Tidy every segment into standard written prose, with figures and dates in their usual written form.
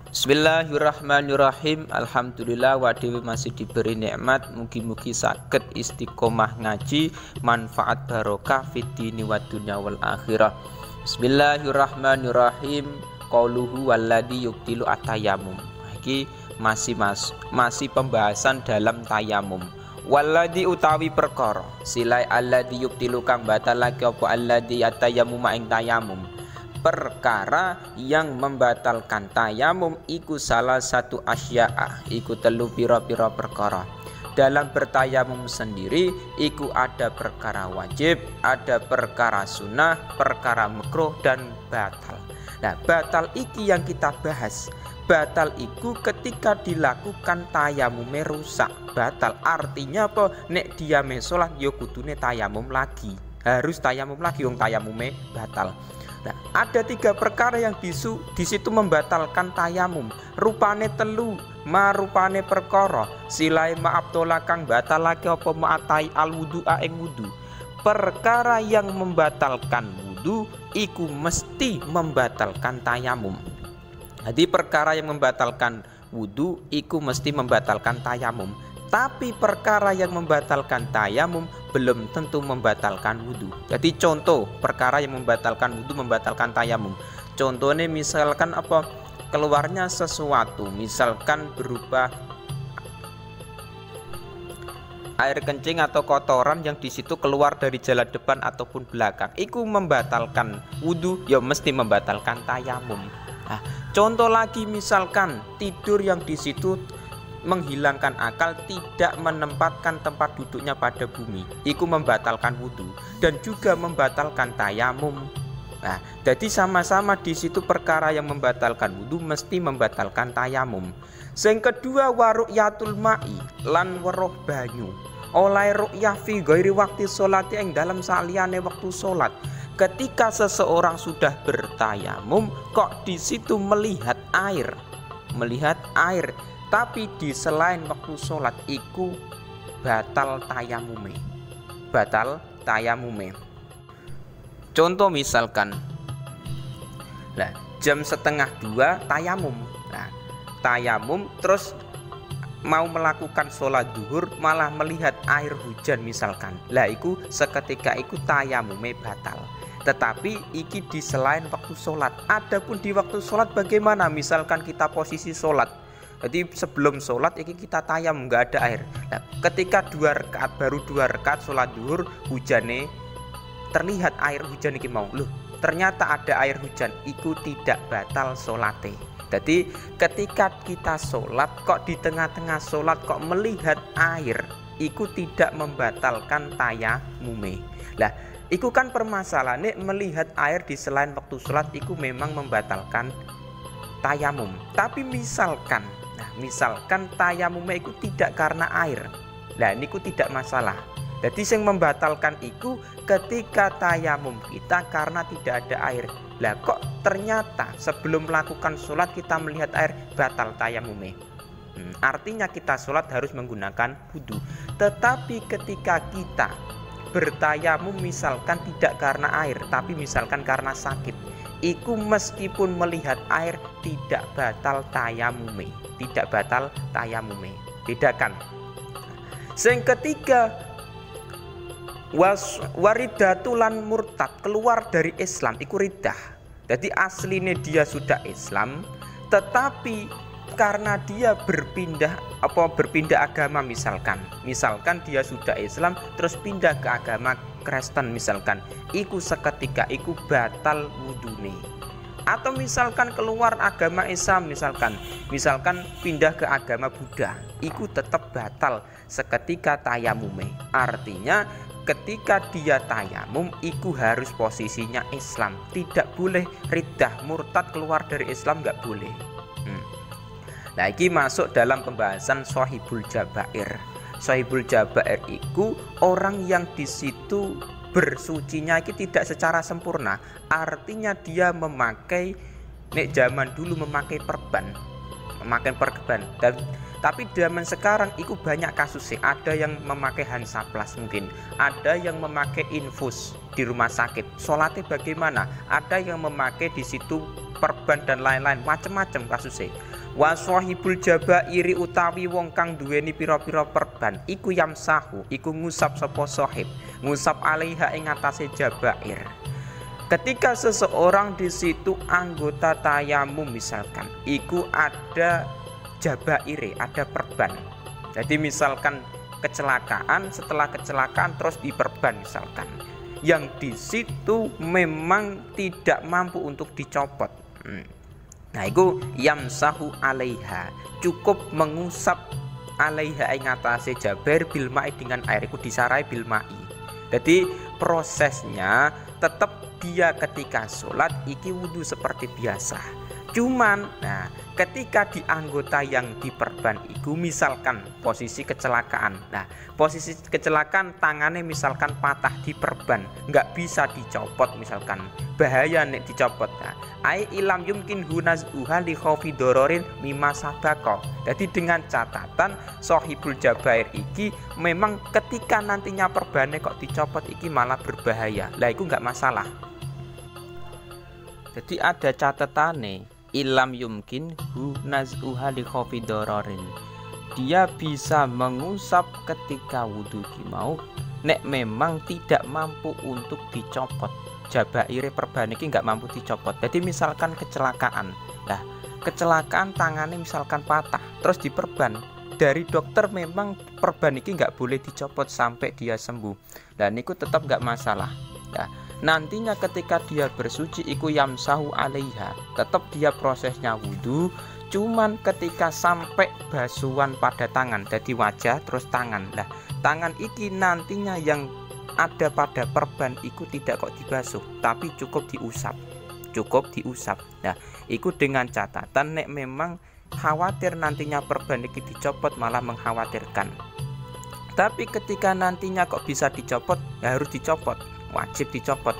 Bismillahirrahmanirrahim. Alhamdulillah wa dewi masih diberi nikmat, mugi-mugi saged istiqomah ngaji, manfaat barokah fid dini wad dunya wal akhirah. Bismillahirrahmanirrahim. Qauluhu walladzi yubtilu at-tayammum. Iki masih pembahasan dalam tayamum. Walladzi utawi perkara silai alladzi yubtilu kang batalake apa alladzi at-tayammum ing tayamum. Perkara yang membatalkan tayamum iku salah satu asya'a, iku telu pira-pira perkara. Dalam bertayamum sendiri iku ada perkara wajib, ada perkara sunnah, perkara makruh dan batal. Nah, batal iki yang kita bahas. Batal iku ketika dilakukan tayamume rusak. Batal artinya apa? Nek dia salat yo kudune tayamum lagi. Harus tayamum lagi wong tayamume batal. Nah, ada 3 perkara yang di situ membatalkan tayamum. Rupane telu, marupane perkara silai maaf tolakang batalake apa ma'atai al-wudu'a ing wudu. Perkara yang membatalkan wudu iku mesti membatalkan tayamum. Jadi perkara yang membatalkan wudu iku mesti membatalkan tayamum. Tapi perkara yang membatalkan tayamum belum tentu membatalkan wudu. Jadi contoh perkara yang membatalkan wudu membatalkan tayamum. Contohnya misalkan apa? Keluarnya sesuatu, misalkan berupa air kencing atau kotoran yang di situ keluar dari jalan depan ataupun belakang. Iku membatalkan wudu, ya mesti membatalkan tayamum. Nah, contoh lagi misalkan tidur yang di situ menghilangkan akal, tidak menempatkan tempat duduknya pada bumi, itu membatalkan wudu dan juga membatalkan tayamum. Nah, jadi sama-sama di situ perkara yang membatalkan wudu mesti membatalkan tayamum. Yang kedua waru'yatul ma'i lan weruh banyu. Oleh ru'yah fi ghairi waqti sholati ing dalam saliyane waktu sholat. Ketika seseorang sudah bertayamum kok di situ melihat air, tapi di selain waktu sholat iku batal tayamume. Contoh misalkan jam 1:30 tayamum. Nah, tayamum terus mau melakukan sholat duhur malah melihat air hujan misalkan. Iku seketika iku tayamume batal. Tetapi iki di selain waktu sholat. Adapun di waktu sholat bagaimana? Misalkan kita posisi sholat, jadi sebelum sholat ini kita tayam nggak ada air. Nah, ketika 2 rakaat baru 2 rakaat sholat duhur hujane terlihat air hujan iki mau. Ternyata ada air hujan, iku tidak batal sholate. Jadi ketika kita sholat kok di tengah-tengah sholat kok melihat air, iku tidak membatalkan tayamume. Lah, iku kan permasalahannya melihat air di selain waktu sholat iku memang membatalkan tayamum. Tapi misalkan tayamumnya itu tidak karena air, niku tidak masalah. Jadi yang membatalkan itu ketika tayamum kita karena tidak ada air. Kok ternyata sebelum melakukan sholat kita melihat air, batal tayamumnya. Artinya kita sholat harus menggunakan wudu. Tetapi ketika kita bertayamum misalkan tidak karena air, tapi misalkan karena sakit, iku meskipun melihat air tidak batal tayamume. Bedakan. Yang ketiga waridatulan murtad, keluar dari Islam iku riddah. Jadi aslinya dia sudah Islam, tetapi karena dia berpindah agama misalkan dia sudah Islam terus pindah ke agama Kristen misalkan, iku seketika iku batal wudune. Atau misalkan keluar agama Islam misalkan pindah ke agama Buddha, iku tetap batal seketika tayamume. Artinya ketika dia tayamum iku harus posisinya Islam, tidak boleh riddah murtad keluar dari Islam, nggak boleh. Nah, ini masuk dalam pembahasan Shahibul Jabair. Shahibul Jabair iku orang yang di situ bersucinya ini tidak secara sempurna. Artinya dia memakai zaman dulu memakai perban. Tapi zaman sekarang itu banyak kasusnya. Ada yang memakai Hansaplast mungkin, ada yang memakai infus di rumah sakit. Sholatnya bagaimana? Ada yang memakai di situ perban dan lain-lain, macem-macem kasusnya. Wa sahibul jabairi utawi wong kang duweni pira-pira perban iku yamsahu iku ngusap sapa sahib, ngusap alaiha ing atase jabair. Ketika seseorang di situ anggota tayamum misalkan, iku ada jabaire, ada perban. Jadi misalkan kecelakaan, setelah kecelakaan terus diperban misalkan, yang di situ memang tidak mampu untuk dicopot. Nah, itu yamsahu alaiha, cukup mengusap alaiha ing atase jabair bil ma'i dengan air, iku disarai bil ma'i. Jadi prosesnya tetap dia ketika sholat iki wudhu seperti biasa. Cuman nah ketika di anggota yang diperban itu misalkan posisi kecelakaan. Nah posisi kecelakaan tangannya misalkan patah diperban, nggak bisa dicopot misalkan, bahaya nek dicopot. Nah ai ilam yumkin hunazuha li khaufi dororin mimma sabako. Jadi dengan catatan sohibul jabair iki memang ketika nantinya perbannya kok dicopot iki malah berbahaya. Lah itu nggak masalah. Jadi ada catatannya ilam yumkin hu naz'uha li khaufi dororin, dia bisa mengusap ketika wudhu mau nek memang tidak mampu untuk dicopot. Jabaire perban iki nggak mampu dicopot. Jadi misalkan kecelakaan, nah kecelakaan tangannya misalkan patah terus diperban, dari dokter memang perban iki nggak boleh dicopot sampai dia sembuh, dan itu tetap nggak masalah. Nah nantinya ketika dia bersuci iku yamsahu alaiha, tetap dia prosesnya wudhu, cuman ketika sampai basuhan pada tangan, jadi wajah terus tangan. Nah tangan iki nantinya yang ada pada perban iku tidak kok dibasuh, tapi cukup diusap. Nah iku dengan catatan nek memang khawatir nantinya perban iki dicopot malah mengkhawatirkan. Tapi ketika nantinya kok bisa dicopot, ya harus dicopot, wajib dicopot.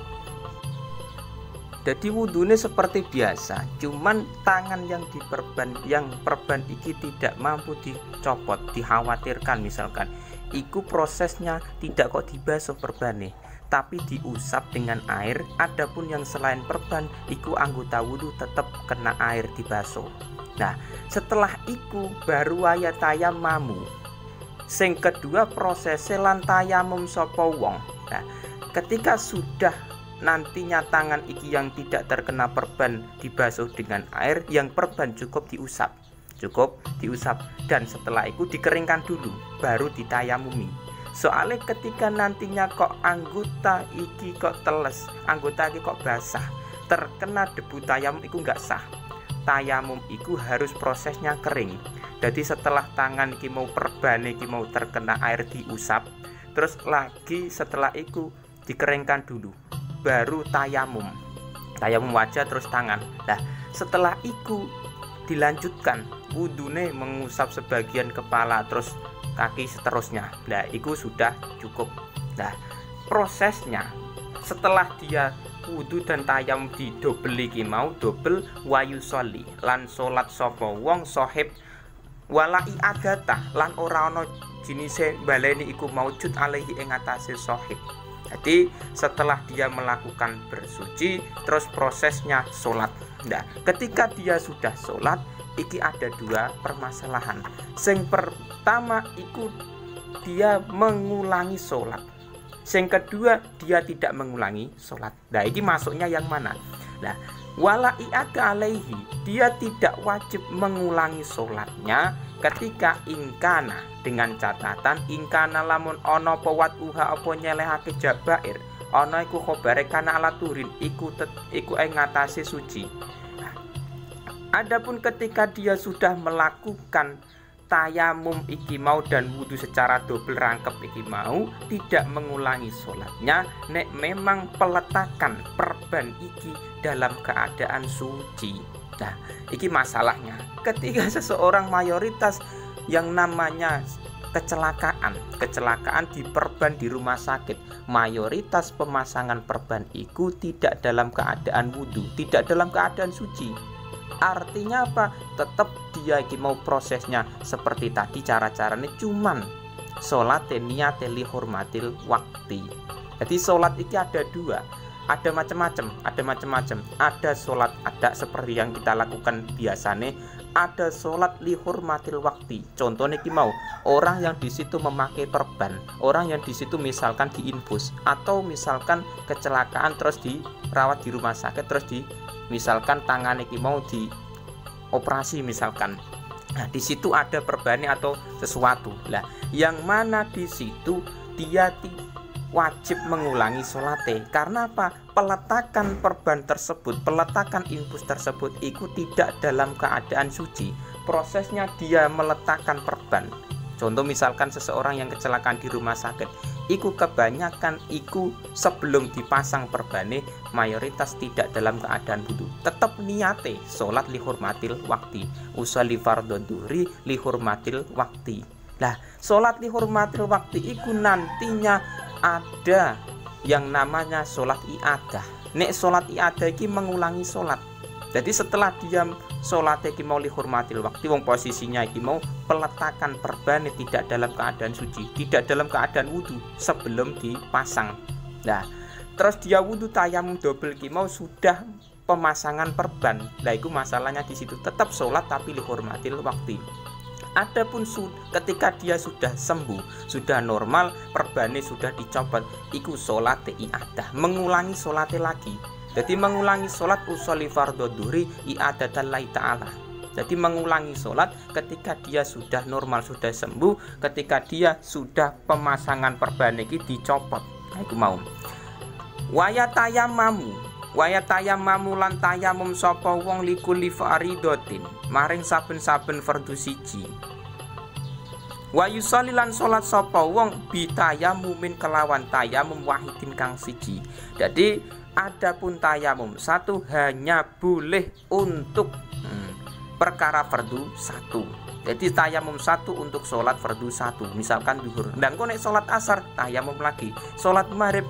Jadi wudhunya seperti biasa, cuman tangan yang diperban, yang perban iki tidak mampu dicopot, dikhawatirkan misalkan, iku prosesnya tidak kok dibasuh perbane, tapi diusap dengan air. Adapun yang selain perban, iku anggota wudhu tetap kena air dibasuh. Nah setelah iku baru waya tayamamu. Sing kedua prosesnya lan tayamum sapa wong. Nah ketika sudah nantinya tangan iki yang tidak terkena perban dibasuh dengan air, yang perban cukup diusap, dan setelah itu dikeringkan dulu baru ditayamumi. Soalnya ketika nantinya kok anggota iki kok teles, anggota iki kok basah, terkena debu tayamum iku nggak sah. Tayamum iku harus prosesnya kering. Jadi setelah tangan iki mau perban iki mau terkena air diusap, terus lagi setelah itu dikeringkan dulu baru tayamum wajah terus tangan. Nah setelah itu dilanjutkan wudune mengusap sebagian kepala terus kaki seterusnya. Nah itu sudah cukup. Nah prosesnya setelah dia wudhu dan tayamum didobel iki mau dobel wayu soli lan solat sapa wong sohib walai adata lan ora ana jinise baleni iku maujud alaihi ing atase sohib. Jadi setelah dia melakukan bersuci terus prosesnya sholat. Nah ketika dia sudah sholat iki ada dua permasalahan. Sing pertama iku dia mengulangi sholat, sing kedua dia tidak mengulangi sholat. Nah ini masuknya yang mana? Nah wala i'ada alaihi, dia tidak wajib mengulangi sholatnya ketika ingkana, dengan catatan ingkana lamun ono pewat uha apa nyelehake jabair ono iku khobare kana ala turin iku ing ngatasi suci. Adapun ketika dia sudah melakukan tayamum iki mau dan wudhu secara double rangkep iki mau, tidak mengulangi sholatnya nek memang peletakan perban iki dalam keadaan suci. Nah iki masalahnya ketika seseorang mayoritas yang namanya kecelakaan di perban di rumah sakit, mayoritas pemasangan perban itu tidak dalam keadaan wudhu, tidak dalam keadaan suci. Artinya apa? Tetap dia mau prosesnya seperti tadi cara-caranya, cuman sholat niat li hormatil wakti. Jadi sholat itu ada dua, ada macam-macam. Ada sholat ada seperti yang kita lakukan biasanya, ada sholat lihurmatil waktu. Contohnya ki mau orang yang di situ memakai perban, orang yang di situ misalkan diinfus atau misalkan kecelakaan terus dirawat di rumah sakit, terus misalkan tangannya ki mau dioperasi misalkan. Nah, di situ ada perbannya atau sesuatu. Lah, yang mana di situ dia wajib mengulangi sholatnya. Karena apa? Peletakan perban tersebut, peletakan infus tersebut itu tidak dalam keadaan suci. Prosesnya dia meletakkan perban. Contoh misalkan seseorang yang kecelakaan di rumah sakit, iku kebanyakan iku sebelum dipasang perbane mayoritas tidak dalam keadaan wudu. Tetap niate sholat lihurmatil wakti, usolli fardhu dhuhri lihurmatil wakti. Lah, sholat lihurmatil wakti iku nantinya ada yang namanya sholat iadah. Nek sholat iadah iki mengulangi sholat. Jadi setelah dia sholat iki mau lihurmatil waktu, wong posisinya iki mau peletakan perban tidak dalam keadaan suci, tidak dalam keadaan wudhu sebelum dipasang. Nah, terus dia wudhu tayamum double iki mau sudah pemasangan perban. Nah, itu masalahnya di situ tetap sholat tapi lihurmatil waktu. Adapun ketika dia sudah sembuh, sudah normal, perbane sudah dicopot, iku sholat iadah, mengulangi sholatnya lagi. Jadi mengulangi sholat usolli fardhu dhuhri i'adatan lillahi ta'ala. Jadi mengulangi sholat ketika dia sudah normal, sudah sembuh, ketika dia sudah pemasangan perbane iki dicopot. Nah, iku mau. Waya tayamamu lan tayamum sapa wong likulli faridatin maring saben-saben fardhu siji. Wa yusolli lan salat sapa wong bitayamumin kelawan tayamum wahidin kang siji. Jadi adapun tayamum satu hanya boleh untuk perkara fardhu satu. Jadi tayamum satu untuk sholat fardhu satu, misalkan duhur. Dan kau nek sholat asar tayamum lagi, sholat maghrib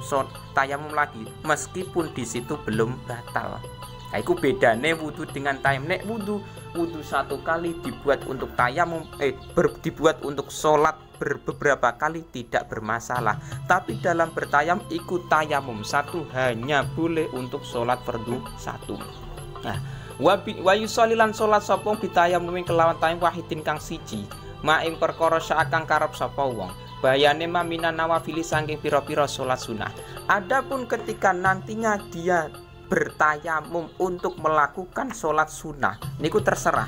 tayamum lagi, meskipun di situ belum batal. Nah, itu bedanya wudhu dengan tayamum. Nek wudhu satu kali dibuat untuk tayamum, dibuat untuk sholat beberapa kali tidak bermasalah. Tapi dalam bertayam ikut tayamum satu hanya boleh untuk sholat fardhu satu. Nah, wa yusolli lan salat sapa bitayamum kelawan tayamum wahidin kang siji maing perkara sakang karep sapa wong bayane maminan nawafili saking pira-pira salat sunah. Adapun ketika nantinya dia bertayamum untuk melakukan salat sunah niku terserah.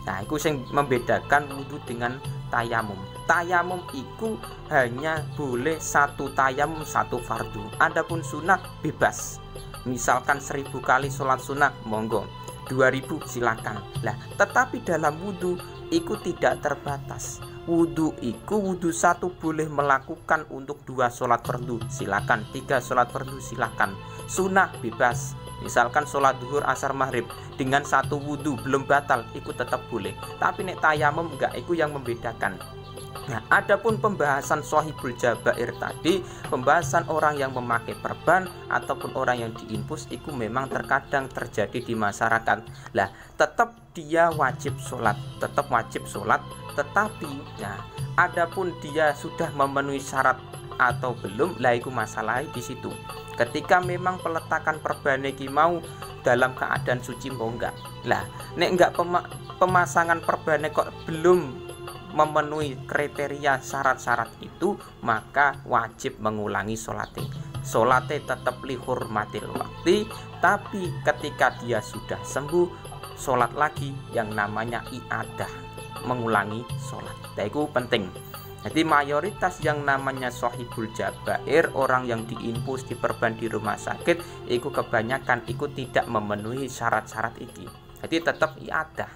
Nah, iku sing membedakan wudu dengan tayamum. Tayamum iku hanya boleh satu tayamum satu fardu. Adapun sunah bebas. Misalkan 1000 kali salat sunah monggo, 2000 silakan. Lah, tetapi dalam wudhu iku tidak terbatas. Wudhu iku wudhu satu boleh melakukan untuk 2 sholat fardu silakan, 3 sholat fardu silakan. Sunnah bebas. Misalkan sholat duhur asar maghrib dengan satu wudhu belum batal, iku tetap boleh. Tapi nek tayamum enggak, iku yang membedakan. Nah, adapun pembahasan shahibul jabair tadi, pembahasan orang yang memakai perban ataupun orang yang diinfus itu memang terkadang terjadi di masyarakat. Lah, tetap dia wajib sholat, tetapi nah, adapun dia sudah memenuhi syarat atau belum, lah itu masalah di situ. Ketika memang peletakan perban iki mau dalam keadaan suci mau enggak. Lah, nek enggak pemasangan perban kok belum memenuhi kriteria syarat-syarat itu, maka wajib mengulangi sholatnya. Sholatnya tetap lihurmatil waktu, tapi ketika dia sudah sembuh, sholat lagi yang namanya iadah, mengulangi sholat. Nah, itu penting. Jadi mayoritas yang namanya shahibul jabair, orang yang diinfus diperban di rumah sakit, itu kebanyakan itu tidak memenuhi syarat-syarat ini. Jadi tetap iadah.